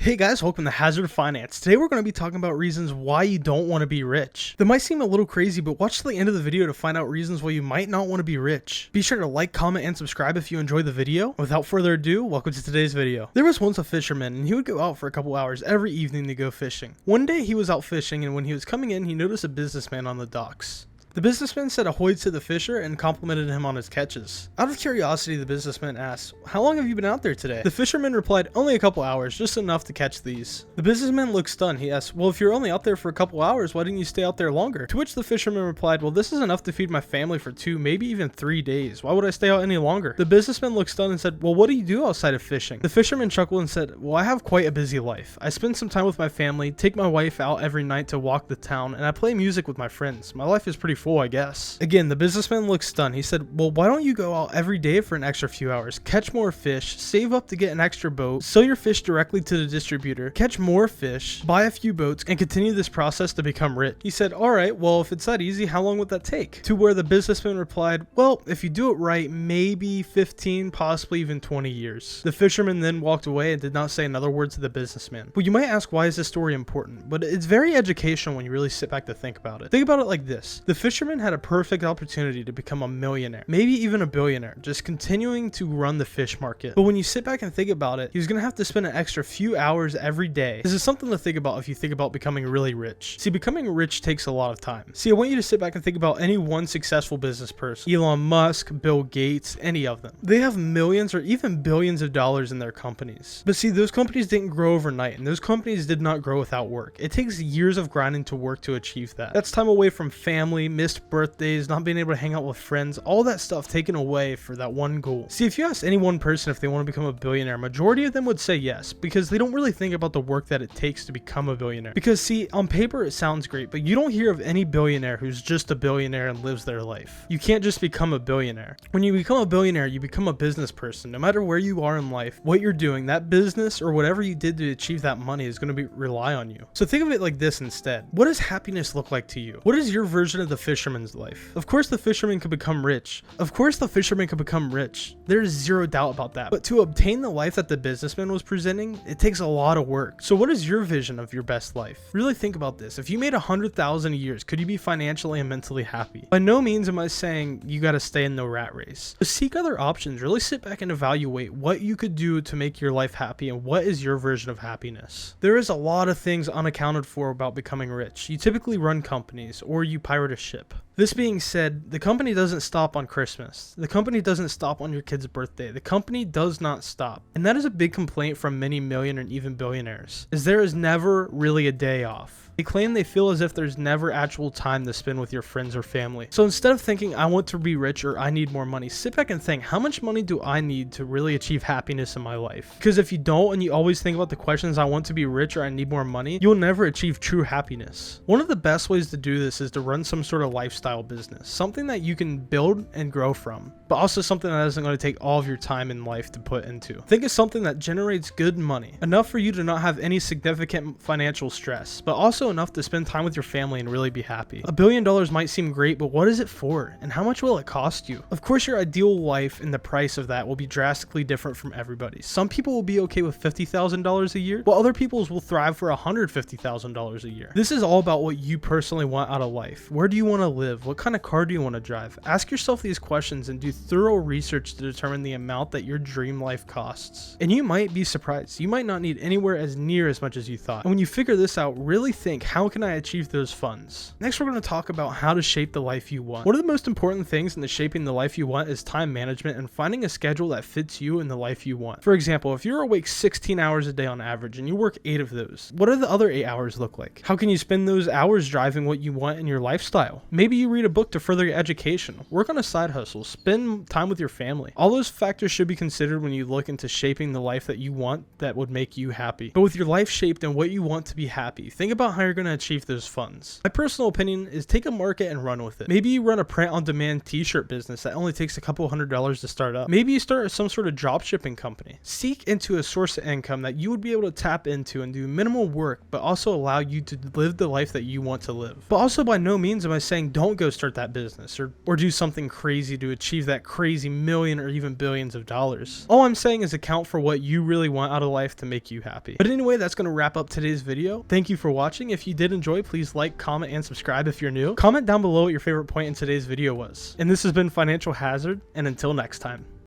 Hey guys, welcome to Hazard Finance. Today we're going to be talking about reasons why you don't want to be rich. That might seem a little crazy, but watch to the end of the video to find out reasons why you might not want to be rich. Be sure to like, comment, and subscribe if you enjoyed the video. Without further ado, welcome to today's video. There was once a fisherman, and he would go out for a couple hours every evening to go fishing. One day he was out fishing, and when he was coming in, he noticed a businessman on the docks. The businessman said ahoy to the fisher and complimented him on his catches. Out of curiosity, the businessman asked, "How long have you been out there today?" The fisherman replied, "Only a couple hours, just enough to catch these." The businessman looked stunned. He asked, "Well, if you're only out there for a couple hours, why didn't you stay out there longer?" To which the fisherman replied, "Well, this is enough to feed my family for 2, maybe even 3 days. Why would I stay out any longer?" The businessman looked stunned and said, "Well, what do you do outside of fishing?" The fisherman chuckled and said, "Well, I have quite a busy life. I spend some time with my family, take my wife out every night to walk the town, and I play music with my friends. My life is pretty full, I guess." Again, the businessman looked stunned. He said, "Well, why don't you go out every day for an extra few hours, catch more fish, save up to get an extra boat, sell your fish directly to the distributor, catch more fish, buy a few boats, and continue this process to become rich?" He said, "All right, well, if it's that easy, how long would that take?" To where the businessman replied, "Well, if you do it right, maybe 15, possibly even 20 years. The fisherman then walked away and did not say another word to the businessman. Well, you might ask, why is this story important? But it's very educational when you really sit back to think about it. Think about it like this. The fisherman had a perfect opportunity to become a millionaire, maybe even a billionaire, just continuing to run the fish market. But when you sit back and think about it, he was going to have to spend an extra few hours every day. This is something to think about if you think about becoming really rich. See, becoming rich takes a lot of time. See, I want you to sit back and think about any one successful business person. Elon Musk, Bill Gates, any of them. They have millions or even billions of dollars in their companies. But see, those companies didn't grow overnight, and those companies did not grow without work. It takes years of grinding to work to achieve that. That's time away from family, missed birthdays, not being able to hang out with friends, all that stuff taken away for that one goal. See, if you ask any one person if they want to become a billionaire, majority of them would say yes, because they don't really think about the work that it takes to become a billionaire. Because see, on paper it sounds great, but you don't hear of any billionaire who's just a billionaire and lives their life. You can't just become a billionaire. When you become a billionaire, you become a business person. No matter where you are in life, what you're doing, that business or whatever you did to achieve that money is going to rely on you. So think of it like this instead. What does happiness look like to you? What is your version of the fisherman's life? Of course the fisherman could become rich. There is zero doubt about that. But to obtain the life that the businessman was presenting, it takes a lot of work. So what is your vision of your best life? Really think about this. If you made $100,000 a year, could you be financially and mentally happy? By no means am I saying you got to stay in the rat race. But seek other options. Really sit back and evaluate what you could do to make your life happy and what is your version of happiness. There is a lot of things unaccounted for about becoming rich. You typically run companies or you pirate a ship. This being said, the company doesn't stop on Christmas. The company doesn't stop on your kid's birthday. The company does not stop. And that is a big complaint from many million and even billionaires, is there is never really a day off. They claim they feel as if there's never actual time to spend with your friends or family. So instead of thinking, I want to be rich or I need more money, sit back and think, how much money do I need to really achieve happiness in my life? Because if you don't and you always think about the questions, I want to be rich or I need more money, you'll never achieve true happiness. One of the best ways to do this is to run some sort of lifestyle business, something that you can build and grow from, but also something that isn't going to take all of your time in life to put into. Think of something that generates good money, enough for you to not have any significant financial stress, but also enough to spend time with your family and really be happy. $1 billion might seem great, but what is it for? And how much will it cost you? Of course, your ideal life and the price of that will be drastically different from everybody's. Some people will be okay with $50,000 a year, while other people's will thrive for $150,000 a year. This is all about what you personally want out of life. Where do you want to live? What kind of car do you want to drive? Ask yourself these questions and do thorough research to determine the amount that your dream life costs. And you might be surprised. You might not need anywhere as near as much as you thought. And when you figure this out, really think, how can I achieve those funds? Next, we're going to talk about how to shape the life you want. One of the most important things in the shaping the life you want is time management and finding a schedule that fits you and the life you want. For example, if you're awake 16 hours a day on average and you work 8 of those, what do the other 8 hours look like? How can you spend those hours driving what you want in your lifestyle? Maybe you read a book to further your education, work on a side hustle, spend time with your family. All those factors should be considered when you look into shaping the life that you want that would make you happy. But with your life shaped and what you want to be happy, think about how you're going to achieve those funds. My personal opinion is take a market and run with it. Maybe you run a print-on-demand t-shirt business that only takes a couple $100s to start up. Maybe you start some sort of drop shipping company. Seek into a source of income that you would be able to tap into and do minimal work, but also allow you to live the life that you want to live. But also by no means am I saying don't don't go start that business or do something crazy to achieve that crazy million or even billions of dollars. All I'm saying is account for what you really want out of life to make you happy. But anyway, that's going to wrap up today's video. Thank you for watching. If you did enjoy, please like, comment, and subscribe if you're new. Comment down below what your favorite point in today's video was. And this has been Financial Hazard, and until next time.